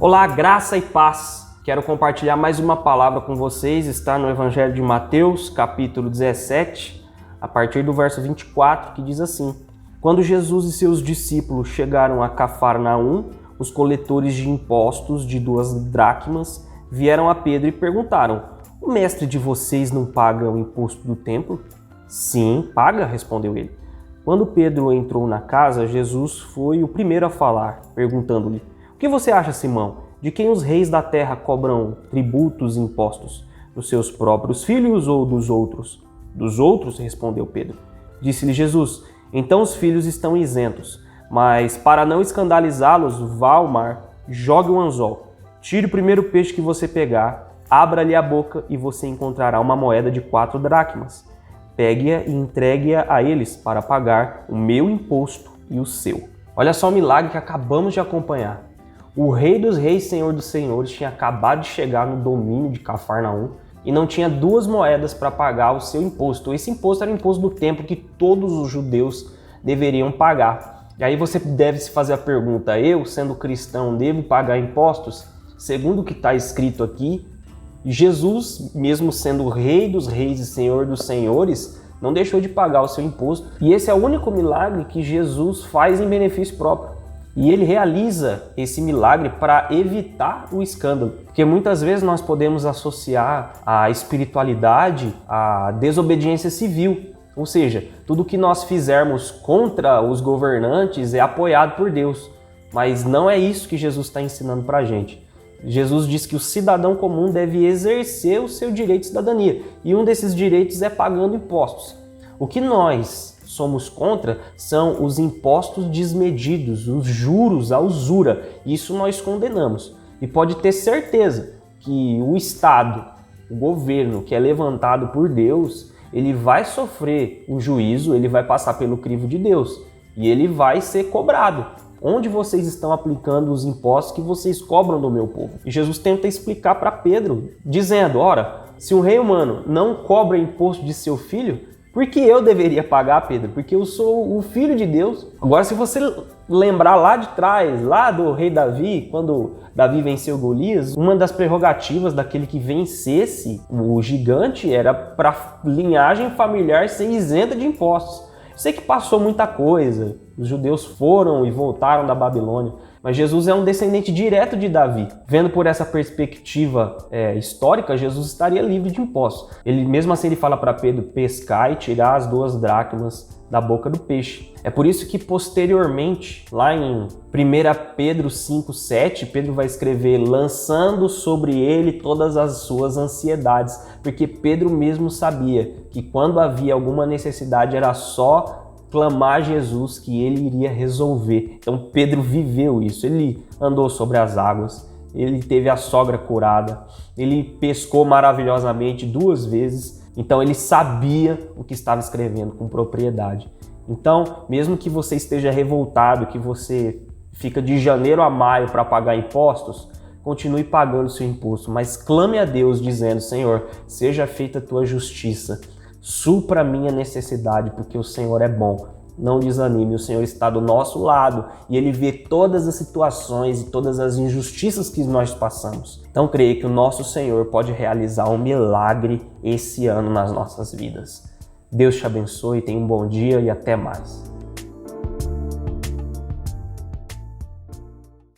Olá, graça e paz. Quero compartilhar mais uma palavra com vocês. Está no Evangelho de Mateus, capítulo 17, a partir do verso 24, que diz assim: Quando Jesus e seus discípulos chegaram a Cafarnaum, os coletores de impostos de 2 dracmas vieram a Pedro e perguntaram: O mestre de vocês não paga o imposto do templo? Sim, paga, respondeu ele. Quando Pedro entrou na casa, Jesus foi o primeiro a falar, perguntando-lhe: O que você acha, Simão? De quem os reis da terra cobram tributos e impostos? Dos seus próprios filhos ou dos outros? Dos outros, respondeu Pedro. Disse-lhe Jesus: Então os filhos estão isentos, mas para não escandalizá-los, vá ao mar, jogue um anzol, tire o primeiro peixe que você pegar, abra-lhe a boca e você encontrará uma moeda de 4 dracmas. Pegue-a e entregue-a a eles para pagar o meu imposto e o seu. Olha só o milagre que acabamos de acompanhar. O Rei dos Reis, Senhor dos Senhores, tinha acabado de chegar no domínio de Cafarnaum e não tinha 2 moedas para pagar o seu imposto. Esse imposto era o imposto do templo que todos os judeus deveriam pagar. E aí você deve se fazer a pergunta: eu, sendo cristão, devo pagar impostos? Segundo o que está escrito aqui, Jesus, mesmo sendo o Rei dos Reis e Senhor dos Senhores, não deixou de pagar o seu imposto. E esse é o único milagre que Jesus faz em benefício próprio. E ele realiza esse milagre para evitar o escândalo. Porque muitas vezes nós podemos associar a espiritualidade à desobediência civil. Ou seja, tudo que nós fizermos contra os governantes é apoiado por Deus. Mas não é isso que Jesus está ensinando para a gente. Jesus diz que o cidadão comum deve exercer o seu direito de cidadania. E um desses direitos é pagando impostos. O que nós somos contra são os impostos desmedidos, os juros, a usura. Isso nós condenamos. E pode ter certeza que o Estado, o governo que é levantado por Deus, ele vai sofrer o juízo, ele vai passar pelo crivo de Deus e ele vai ser cobrado. Onde vocês estão aplicando os impostos que vocês cobram do meu povo? E Jesus tenta explicar para Pedro, dizendo: ora, se um rei humano não cobra imposto de seu filho, por que eu deveria pagar, Pedro? Porque eu sou o filho de Deus. Agora, se você lembrar lá de trás, lá do rei Davi, quando Davi venceu Golias, uma das prerrogativas daquele que vencesse o gigante era para a linhagem familiar ser isenta de impostos. Sei que passou muita coisa, os judeus foram e voltaram da Babilônia, mas Jesus é um descendente direto de Davi. Vendo por essa perspectiva histórica, Jesus estaria livre de impostos. Mesmo assim, ele fala para Pedro pescar e tirar as 2 dracmas da boca do peixe. É por isso que posteriormente, lá em 1 Pedro 5,7, Pedro vai escrever: lançando sobre ele todas as suas ansiedades, porque Pedro mesmo sabia que quando havia alguma necessidade era só clamar a Jesus que ele iria resolver. Então Pedro viveu isso, ele andou sobre as águas, ele teve a sogra curada, ele pescou maravilhosamente 2 vezes, então ele sabia o que estava escrevendo com propriedade. Então, mesmo que você esteja revoltado, que você fica de janeiro a maio para pagar impostos, continue pagando seu imposto, mas clame a Deus dizendo: Senhor, seja feita a tua justiça, supra a minha necessidade, porque o Senhor é bom. Não desanime, o Senhor está do nosso lado e Ele vê todas as situações e todas as injustiças que nós passamos. Então creio que o nosso Senhor pode realizar um milagre esse ano nas nossas vidas. Deus te abençoe, tenha um bom dia e até mais.